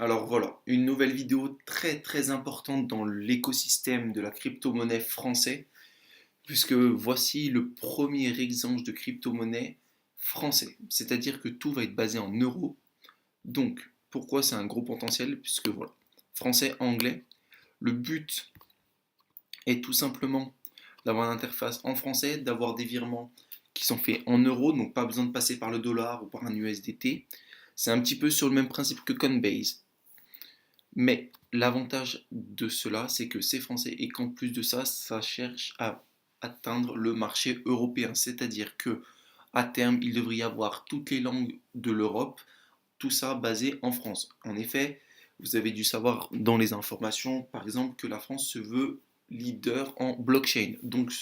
Alors voilà, une nouvelle vidéo très très importante dans l'écosystème de la crypto-monnaie français, puisque voici le premier exemple de crypto-monnaie français. C'est-à-dire que tout va être basé en euros. Donc, pourquoi c'est un gros potentiel? Puisque voilà, français, anglais. Le but est tout simplement d'avoir une interface en français, d'avoir des virements qui sont faits en euros, donc pas besoin de passer par le dollar ou par un USDT. C'est un petit peu sur le même principe que Coinbase. Mais l'avantage de cela, c'est que c'est français et qu'en plus de ça, ça cherche à atteindre le marché européen. C'est-à-dire que à terme, il devrait y avoir toutes les langues de l'Europe, tout ça basé en France. En effet, vous avez dû savoir dans les informations, par exemple, que la France se veut leader en blockchain. Donc,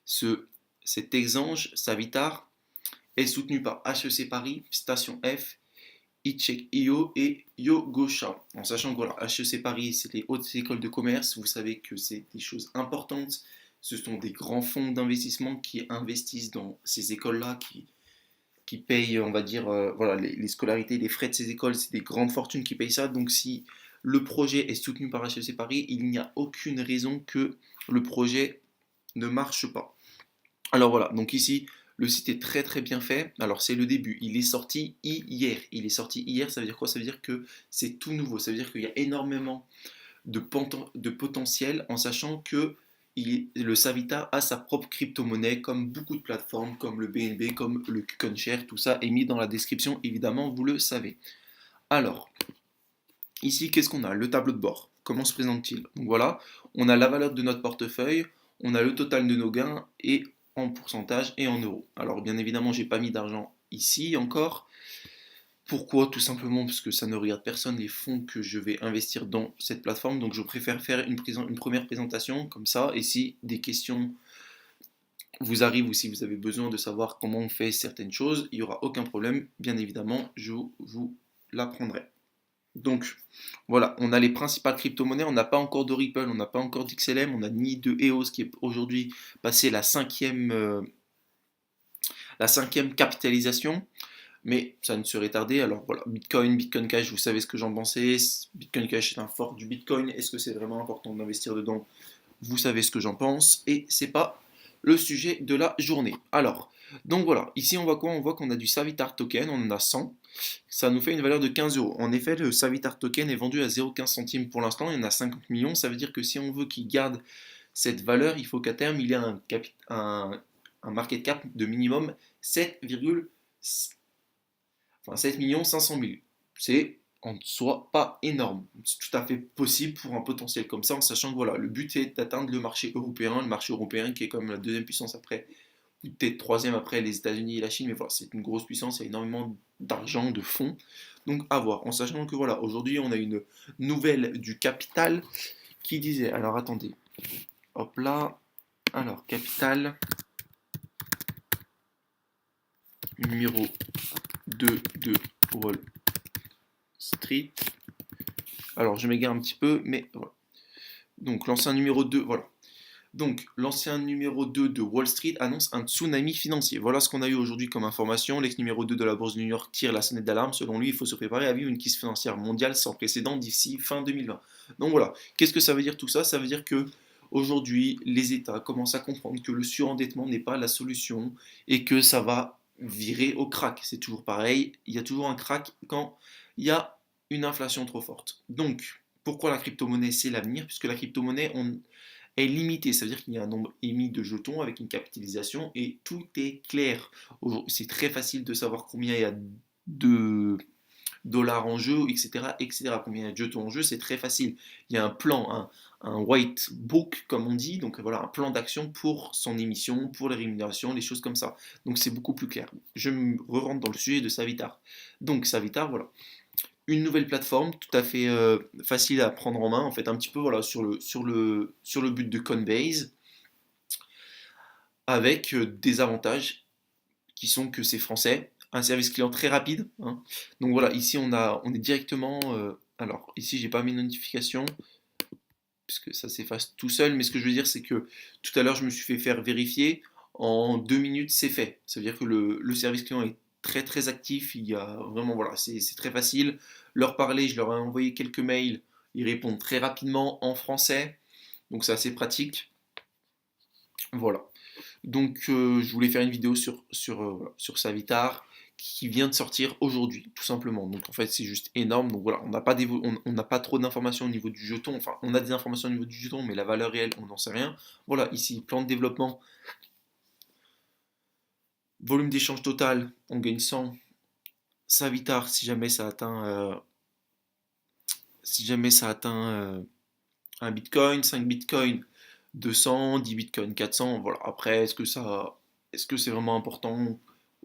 ce, cet exange, Savitar, est soutenu par HEC Paris, Station F, iCheck.io et YoGosha. En sachant que voilà, HEC Paris, c'est les hautes écoles de commerce, vous savez que c'est des choses importantes. Ce sont des grands fonds d'investissement qui investissent dans ces écoles-là, qui payent, on va dire, voilà, les scolarités, les frais de ces écoles, c'est des grandes fortunes qui payent ça. Donc si le projet est soutenu par HEC Paris, il n'y a aucune raison que le projet ne marche pas. Alors voilà, donc ici, le site est très très bien fait. Alors c'est le début, il est sorti hier. Il est sorti hier, ça veut dire quoi? Ça veut dire que c'est tout nouveau. Ça veut dire qu'il y a énormément de potentiel en sachant que le Savita a sa propre crypto-monnaie, comme beaucoup de plateformes, comme le BNB, comme le KuCoinShare, tout ça est mis dans la description, évidemment, vous le savez. Alors, ici, qu'est-ce qu'on a? Le tableau de bord. Comment se présente-t-il? Donc voilà, on a la valeur de notre portefeuille, on a le total de nos gains et en pourcentage et en euros. Alors bien évidemment, j'ai pas mis d'argent ici encore. Pourquoi? Tout simplement parce que ça ne regarde personne les fonds que je vais investir dans cette plateforme. Donc je préfère faire une première présentation comme ça. Et si des questions vous arrivent ou si vous avez besoin de savoir comment on fait certaines choses, il n'y aura aucun problème. Bien évidemment, je vous l'apprendrai. Donc voilà, on a les principales crypto-monnaies, on n'a pas encore de Ripple, on n'a pas encore d'XLM, on n'a ni de EOS qui est aujourd'hui passé la cinquième capitalisation, mais ça ne serait tardé. Alors voilà, Bitcoin, Bitcoin Cash, vous savez ce que j'en pensais. Bitcoin Cash est un fork du Bitcoin, est-ce que c'est vraiment important d'investir dedans? Vous savez ce que j'en pense, et c'est pas le sujet de la journée. Alors, donc voilà, ici on voit quoi? On voit qu'on a du Savitar token, on en a 100. Ça nous fait une valeur de 15 euros. En effet, le Savitar token est vendu à 0,15 centimes pour l'instant, il y en a 50 millions. Ça veut dire que si on veut qu'il garde cette valeur, il faut qu'à terme il ait un market cap de minimum 7 500 000. C'est en soi pas énorme. C'est tout à fait possible pour un potentiel comme ça, en sachant que voilà, le but est d'atteindre le marché européen qui est comme la deuxième puissance après, ou peut-être troisième après les États-Unis et la Chine, mais voilà, c'est une grosse puissance, il y a énormément d'argent, de fonds. Donc à voir, en sachant que voilà, aujourd'hui on a une nouvelle du Capital qui disait, alors attendez, hop là, alors Capital numéro 2 de Wall Street. Alors je m'égare un petit peu, mais voilà. Donc l'ancien numéro 2, voilà. Donc l'ancien numéro 2 de Wall Street annonce un tsunami financier. Voilà ce qu'on a eu aujourd'hui comme information. L'ex numéro 2 de la bourse de New York tire la sonnette d'alarme. Selon lui, il faut se préparer à vivre une crise financière mondiale sans précédent d'ici fin 2020. Donc voilà, qu'est-ce que ça veut dire tout ça? Ça veut dire que aujourd'hui, les États commencent à comprendre que le surendettement n'est pas la solution et que ça va virer au crack. C'est toujours pareil, il y a toujours un crack quand il y a une inflation trop forte. Donc, pourquoi la crypto-monnaie c'est l'avenir? Puisque la crypto-monnaie est limité, ça veut dire qu'il y a un nombre émis de jetons avec une capitalisation et tout est clair. C'est très facile de savoir combien il y a de dollars en jeu, etc., etc. Combien il y a de jetons en jeu, c'est très facile. Il y a un plan, un white book, comme on dit, donc voilà, un plan d'action pour son émission, pour les rémunérations, les choses comme ça. Donc c'est beaucoup plus clair. Je me re-rentre dans le sujet de Savitar. Donc Savitar, voilà, une nouvelle plateforme tout à fait facile à prendre en main, en fait, un petit peu voilà, sur le but de Coinbase, avec des avantages qui sont que c'est français, un service client très rapide, hein. Donc voilà, ici on est directement. Alors ici j'ai pas mes notifications, puisque ça s'efface tout seul, mais ce que je veux dire c'est que tout à l'heure je me suis fait faire vérifier, en 2 minutes c'est fait. Ça veut dire que le service client est très très actif, il y a vraiment voilà, c'est très facile. leur parler, je leur ai envoyé quelques mails, ils répondent très rapidement en français, donc c'est assez pratique. Voilà. Donc je voulais faire une vidéo sur Savitar qui vient de sortir aujourd'hui, tout simplement. Donc en fait c'est juste énorme. Donc voilà, on n'a pas trop d'informations au niveau du jeton. Enfin, on a des informations au niveau du jeton, mais la valeur réelle, on n'en sait rien. Voilà, ici, plan de développement, volume d'échange total, on gagne 100. Savitar, si jamais ça atteint 1 bitcoin, 5 bitcoins, 200, 10 bitcoins, 400. Voilà. Après, est-ce que c'est vraiment important?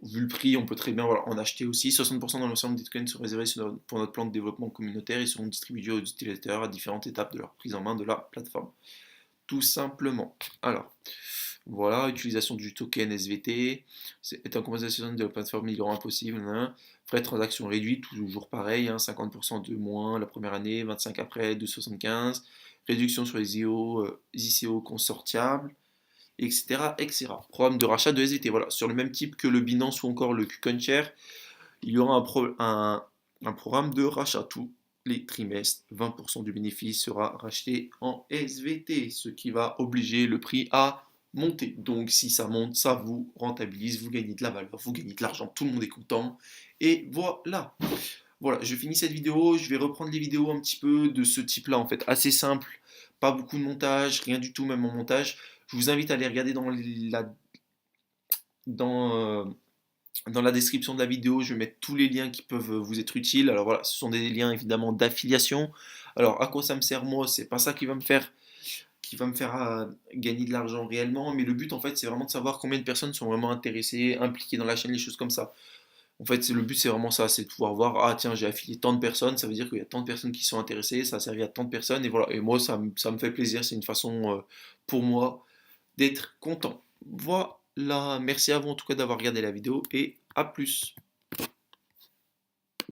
Vu le prix, on peut très bien voilà, en acheter aussi. 60% dans l'ensemble des bitcoins sont réservés pour notre plan de développement communautaire. Ils seront distribués aux utilisateurs à différentes étapes de leur prise en main de la plateforme. Tout simplement. Alors, voilà, utilisation du token SVT, est en compensation de la plateforme migrant impossible, hein. Frais de transaction réduits, toujours pareil, hein, 50% de moins la première année, 25 après, 2,75, réduction sur les ICO consortiables, etc., etc. Programme de rachat de SVT, voilà, sur le même type que le Binance ou encore le KuCoinShare, il y aura un programme de rachat tous les trimestres. 20% du bénéfice sera racheté en SVT, ce qui va obliger le prix à monter. Donc si ça monte, ça vous rentabilise, vous gagnez de la valeur, vous gagnez de l'argent, tout le monde est content. Et voilà. Voilà, je finis cette vidéo, je vais reprendre les vidéos un petit peu de ce type-là, en fait, assez simple, pas beaucoup de montage, rien du tout, même en montage. Je vous invite à aller regarder dans, euh, dans la description de la vidéo, je vais mettre tous les liens qui peuvent vous être utiles. Alors voilà, ce sont des liens évidemment d'affiliation. Alors à quoi ça me sert moi? C'est pas ça qui va me faire gagner de l'argent réellement, mais le but en fait c'est vraiment de savoir combien de personnes sont vraiment intéressées, impliquées dans la chaîne, les choses comme ça. En fait, le but c'est vraiment ça, c'est de pouvoir voir, ah tiens, j'ai affilié tant de personnes, ça veut dire qu'il y a tant de personnes qui sont intéressées, ça a servi à tant de personnes, et voilà. Et moi, ça me fait plaisir, c'est une façon pour moi d'être content. Voilà, merci à vous en tout cas d'avoir regardé la vidéo, et à plus.